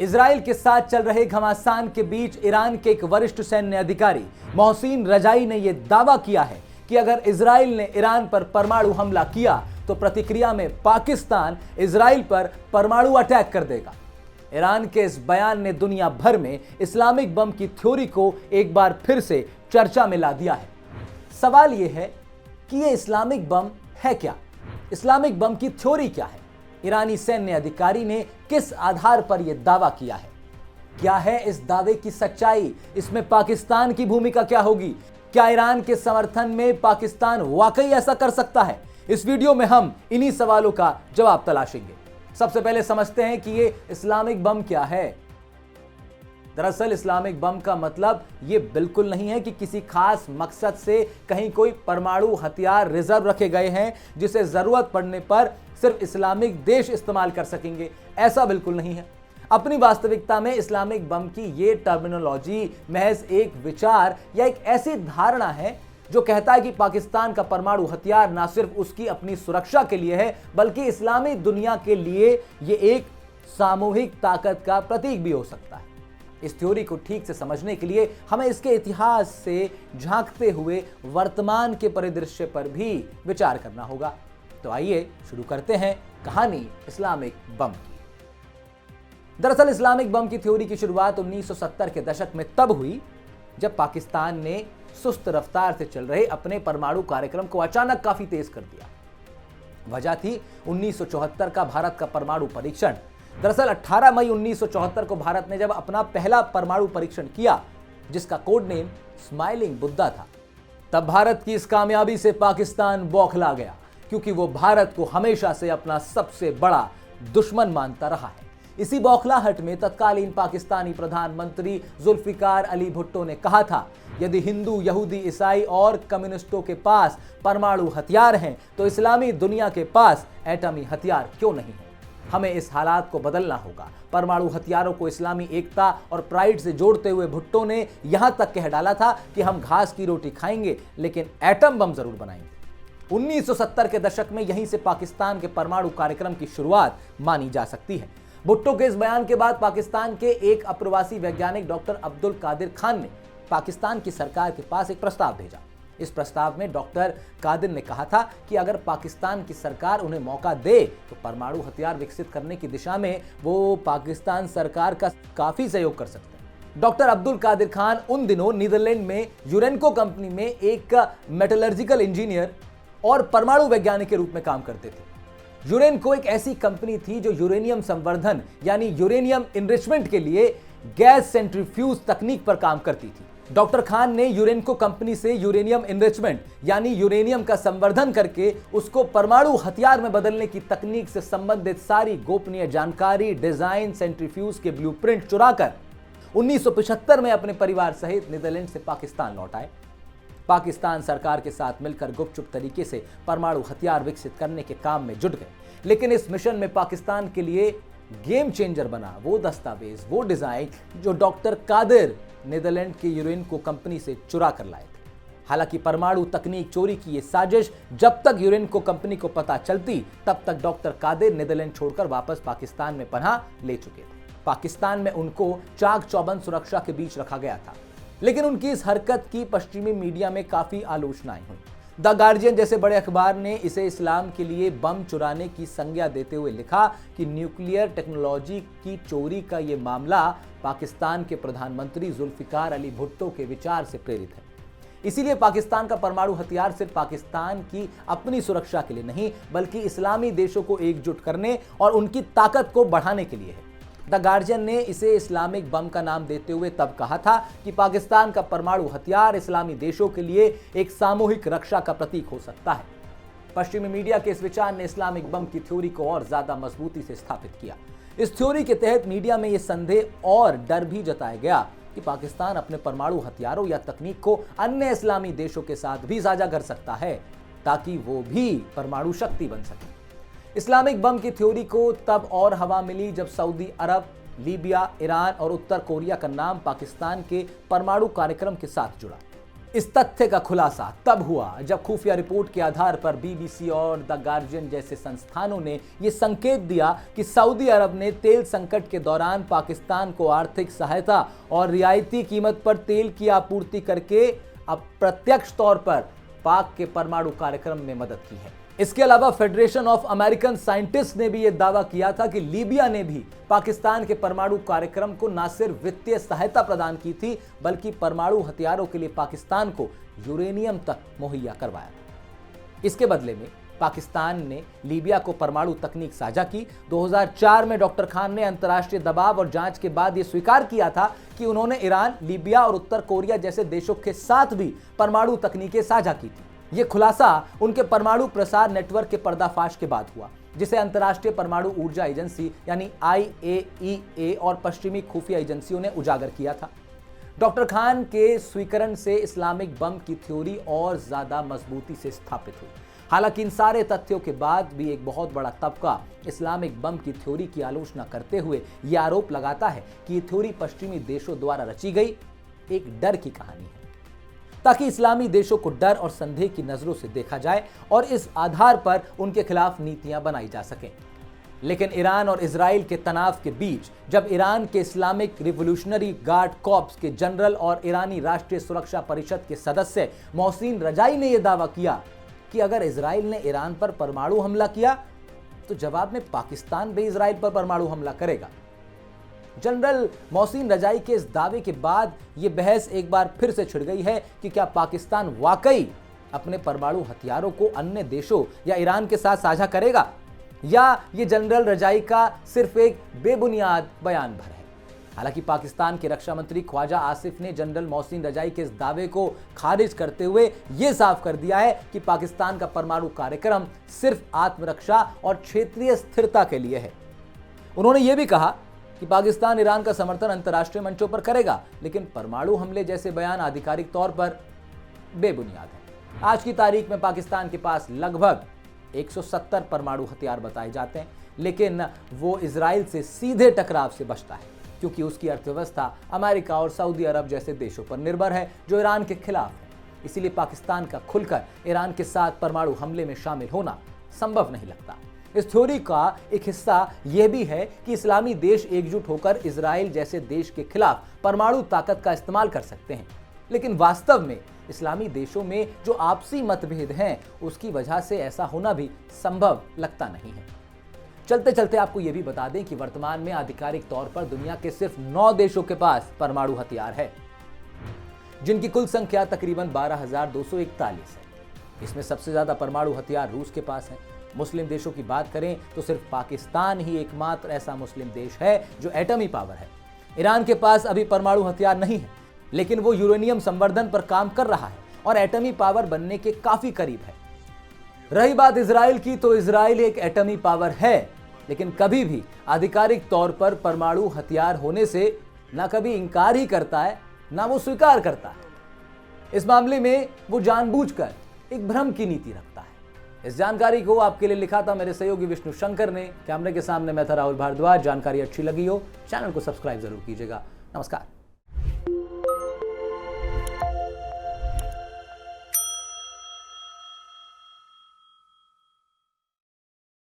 Israel के साथ चल रहे घमासान के बीच ईरान के एक वरिष्ठ सैन्य अधिकारी मोहसिन रजाई ने यह दावा किया है कि अगर इजराइल ने ईरान पर परमाणु हमला किया तो प्रतिक्रिया में पाकिस्तान इजराइल पर परमाणु अटैक कर देगा। ईरान के इस बयान ने दुनिया भर में इस्लामिक बम की थ्योरी को एक बार फिर से चर्चा में ला दिया है। सवाल यह है कि यह इस्लामिक बम है क्या? इस्लामिक बम की थ्योरी क्या है? ईरानी सैन्य अधिकारी ने किस आधार पर यह दावा किया है? क्या है इस दावे की सच्चाई? इसमें पाकिस्तान की भूमिका क्या होगी? क्या ईरान के समर्थन में पाकिस्तान वाकई ऐसा कर सकता है? इस वीडियो में हम इन्हीं सवालों का जवाब तलाशेंगे। सबसे पहले समझते हैं कि ये इस्लामिक बम क्या है। दरअसल इस्लामिक बम का मतलब ये बिल्कुल नहीं है कि किसी खास मकसद से कहीं कोई परमाणु हथियार रिजर्व रखे गए हैं जिसे जरूरत पड़ने पर सिर्फ इस्लामिक देश इस्तेमाल कर सकेंगे। ऐसा बिल्कुल नहीं है। अपनी वास्तविकता में इस्लामिक बम की ये टर्मिनोलॉजी महज एक विचार या एक ऐसी धारणा है जो कहता है कि पाकिस्तान का परमाणु हथियार ना सिर्फ उसकी अपनी सुरक्षा के लिए है बल्कि इस्लामी दुनिया के लिए ये एक सामूहिक ताकत का प्रतीक भी हो सकता है। इस थ्योरी को ठीक से समझने के लिए हमें इसके इतिहास से झांकते हुए वर्तमान के परिदृश्य पर भी विचार करना होगा। तो आइए शुरू करते हैं कहानी इस्लामिक बम की। दरअसल इस्लामिक बम की थ्योरी की शुरुआत 1970 के दशक में तब हुई जब पाकिस्तान ने सुस्त रफ्तार से चल रहे अपने परमाणु कार्यक्रम को अचानक काफी तेज कर दिया। वजह थी 1974 का भारत का परमाणु परीक्षण। दरअसल 18 मई 1974 को भारत ने जब अपना पहला परमाणु परीक्षण किया जिसका कोड नेम स्माइलिंग बुद्धा था, तब भारत की इस कामयाबी से पाकिस्तान बौखला गया क्योंकि वो भारत को हमेशा से अपना सबसे बड़ा दुश्मन मानता रहा है। इसी बौखलाहट में तत्कालीन पाकिस्तानी प्रधानमंत्री जुल्फिकार अली भुट्टो ने कहा था, यदि हिंदू, यहूदी, ईसाई और कम्युनिस्टों के पास परमाणु हथियार हैं तो इस्लामी दुनिया के पास एटमी हथियार क्यों नहीं है? हमें इस हालात को बदलना होगा। परमाणु हथियारों को इस्लामी एकता और प्राइड से जोड़ते हुए भुट्टो ने यहां तक कह डाला था कि हम घास की रोटी खाएंगे लेकिन एटम बम जरूर बनाएंगे। 1970 के दशक में यहीं से पाकिस्तान के परमाणु कार्यक्रम की शुरुआत मानी जा सकती है। भुट्टो के इस बयान के बाद पाकिस्तान के एक अप्रवासी वैज्ञानिक डॉक्टर अब्दुल कादिर खान ने पाकिस्तान की सरकार के पास एक प्रस्ताव भेजा। इस प्रस्ताव में डॉक्टर कादिर ने कहा था कि अगर पाकिस्तान की सरकार उन्हें मौका दे तो परमाणु हथियार विकसित करने की दिशा में वो पाकिस्तान सरकार का काफी सहयोग कर सकते हैं। डॉक्टर अब्दुल कादिर खान उन दिनों नीदरलैंड में यूरेनको कंपनी में एक मेटलर्जिकल इंजीनियर और परमाणु वैज्ञानिक के रूप में काम करते थे। यूरेनको एक ऐसी कंपनी थी जो यूरेनियम संवर्धन यानी यूरेनियम इनरिचमेंट के लिए गैस सेंट्रीफ्यूज तकनीक पर काम करती थी। डॉक्टर खान ने यूरेनको कंपनी से यूरेनियम इनरिचमेंट यानी यूरेनियम का संवर्धन करके उसको परमाणु हथियार में बदलने की तकनीक से संबंधित सारी गोपनीय जानकारी, डिजाइन, सेंट्रीफ्यूज के ब्लूप्रिंट चुराकर 1975 में अपने परिवार सहित नीदरलैंड से पाकिस्तान लौट आए। पाकिस्तान सरकार के साथ मिलकर गुपचुप तरीके से परमाणु हथियार विकसित करने के काम में जुट गए। लेकिन इस मिशन में पाकिस्तान के लिए गेम चेंजर बना वो दस्तावेज, वो डिजाइन जो डॉक्टर कादिर नीदरलैंड की यूरेनको कंपनी से चुरा कर लाए थे। हालांकि परमाणु तकनीक चोरी की ये साजिश जब तक यूरेनको कंपनी को पता चलती तब तक डॉक्टर कादिर नीदरलैंड छोड़कर वापस पाकिस्तान में पनाह ले चुके थे। पाकिस्तान में उनको चाक चौबंद सुरक्षा के बीच रखा गया था। लेकिन उनकी इस हरकत की पश्चिमी मीडिया में काफी आलोचनाएं हुई। द गार्जियन जैसे बड़े अखबार ने इसे इस्लाम के लिए बम चुराने की संज्ञा देते हुए लिखा कि न्यूक्लियर टेक्नोलॉजी की चोरी का यह मामला पाकिस्तान के प्रधानमंत्री जुल्फिकार अली भुट्टो के विचार से प्रेरित है। इसीलिए पाकिस्तान का परमाणु हथियार सिर्फ पाकिस्तान की अपनी सुरक्षा के लिए नहीं बल्कि इस्लामी देशों को एकजुट करने और उनकी ताकत को बढ़ाने के लिए है। द गार्जियन ने इसे इस्लामिक बम का नाम देते हुए तब कहा था कि पाकिस्तान का परमाणु हथियार इस्लामी देशों के लिए एक सामूहिक रक्षा का प्रतीक हो सकता है। पश्चिमी मीडिया के इस विचार ने इस्लामिक बम की थ्योरी को और ज्यादा मजबूती से स्थापित किया। इस थ्योरी के तहत मीडिया में यह संदेह और डर भी जताया गया कि पाकिस्तान अपने परमाणु हथियारों या तकनीक को अन्य इस्लामी देशों के साथ भी साझा कर सकता है ताकि वो भी परमाणु शक्ति बन सके। इस्लामिक बम की थ्योरी को तब और हवा मिली जब सऊदी अरब, लीबिया, ईरान और उत्तर कोरिया का नाम पाकिस्तान के परमाणु कार्यक्रम के साथ जुड़ा। इस तथ्य का खुलासा तब हुआ जब खुफिया रिपोर्ट के आधार पर बीबीसी और द गार्जियन जैसे संस्थानों ने यह संकेत दिया कि सऊदी अरब ने तेल संकट के दौरान पाकिस्तान को आर्थिक सहायता और रियायती कीमत पर तेल की आपूर्ति करके अप्रत्यक्ष तौर पर पाक के परमाणु कार्यक्रम में मदद की है। इसके अलावा फेडरेशन ऑफ अमेरिकन साइंटिस्ट ने भी यह दावा किया था कि लीबिया ने भी पाकिस्तान के परमाणु कार्यक्रम को न सिर्फ वित्तीय सहायता प्रदान की थी बल्कि परमाणु हथियारों के लिए पाकिस्तान को यूरेनियम तक मुहैया करवाया था। इसके बदले में पाकिस्तान ने लीबिया को परमाणु तकनीक साझा की। 2004 में डॉक्टर खान ने अंतर्राष्ट्रीय दबाव और जांच के बाद यह स्वीकार किया था कि उन्होंने ईरान, लीबिया और उत्तर कोरिया जैसे देशों के साथ भी परमाणु तकनीकें साझा की थी। यह खुलासा उनके परमाणु प्रसार नेटवर्क के पर्दाफाश के बाद हुआ, जिसे अंतर्राष्ट्रीय परमाणु ऊर्जा एजेंसी यानी IAEA और पश्चिमी खुफिया एजेंसियों ने उजागर किया था। डॉक्टर खान के स्वीकरण से इस्लामिक बम की थ्योरी और ज्यादा मजबूती से स्थापित हुई। हालांकि इन सारे तथ्यों के बाद भी एक बहुत बड़ा तबका इस्लामिक बम की थ्योरी की आलोचना करते हुए यह आरोप लगाता है कि यह थ्योरी पश्चिमी देशों द्वारा रची गई एक डर की कहानी है, ताकि इस्लामी देशों को डर और संदेह की नजरों से देखा जाए और इस आधार पर उनके खिलाफ नीतियां बनाई जा सकें। लेकिन ईरान और इजराइल के तनाव के बीच जब ईरान के इस्लामिक रिवोल्यूशनरी गार्ड कॉर्प्स के जनरल और ईरानी राष्ट्रीय सुरक्षा परिषद के सदस्य मोहसिन रजाई ने यह दावा किया कि अगर इजराइल ने ईरान पर परमाणु हमला किया तो जवाब में पाकिस्तान भी इजराइल पर परमाणु हमला करेगा। जनरल मोहसिन रजाई के इस दावे के बाद यह बहस एक बार फिर से छिड़ गई है कि क्या पाकिस्तान वाकई अपने परमाणु हथियारों को अन्य देशों या ईरान के साथ साझा करेगा, या यह जनरल रजाई का सिर्फ एक बेबुनियाद बयान भर है। हालांकि पाकिस्तान के रक्षा मंत्री ख्वाजा आसिफ ने जनरल मोहसिन रजाई के इस दावे को खारिज करते हुए यह साफ कर दिया है कि पाकिस्तान का परमाणु कार्यक्रम सिर्फ आत्मरक्षा और क्षेत्रीय स्थिरता के लिए है। उन्होंने यह भी कहा कि पाकिस्तान ईरान का समर्थन अंतर्राष्ट्रीय मंचों पर करेगा, लेकिन परमाणु हमले जैसे बयान आधिकारिक तौर पर बेबुनियाद है। आज की तारीख में पाकिस्तान के पास लगभग 170 परमाणु हथियार बताए जाते हैं, लेकिन वो इजराइल से सीधे टकराव से बचता है क्योंकि उसकी अर्थव्यवस्था अमेरिका और सऊदी अरब जैसे देशों पर निर्भर है जो ईरान के खिलाफ है। इसीलिए पाकिस्तान का खुलकर ईरान के साथ परमाणु हमले में शामिल होना संभव नहीं लगता। इस थ्योरी का एक हिस्सा यह भी है कि इस्लामी देश एकजुट होकर इजराइल जैसे देश के खिलाफ परमाणु ताकत का इस्तेमाल कर सकते हैं, लेकिन वास्तव में इस्लामी देशों में जो आपसी मतभेद हैं उसकी वजह से ऐसा होना भी संभव लगता नहीं है। चलते चलते आपको यह भी बता दें कि वर्तमान में आधिकारिक तौर पर दुनिया के सिर्फ 9 देशों के पास परमाणु हथियार है, जिनकी कुल संख्या तकरीबन 12,241 है। इसमें सबसे ज्यादा परमाणु हथियार रूस के पास है। मुस्लिम देशों की बात करें तो सिर्फ पाकिस्तान ही एकमात्र ऐसा मुस्लिम देश है जो एटमी पावर है। ईरान के पास अभी परमाणु हथियार नहीं है, लेकिन वो यूरेनियम संवर्धन पर काम कर रहा है और एटमी पावर बनने के काफी करीब है। रही बात इजराइल की, तो इजराइल एक एटमी पावर है, लेकिन कभी भी आधिकारिक तौर पर परमाणु हथियार होने से ना कभी इंकार ही करता है ना वो स्वीकार करता है। इस मामले में वो जानबूझकर एक भ्रम की नीति रखता है। इस जानकारी को आपके लिए लिखा था मेरे सहयोगी विष्णु शंकर ने। कैमरे के सामने मैं था राहुल भारद्वाज। जानकारी अच्छी लगी हो चैनल को सब्सक्राइब जरूर कीजिएगा। नमस्कार।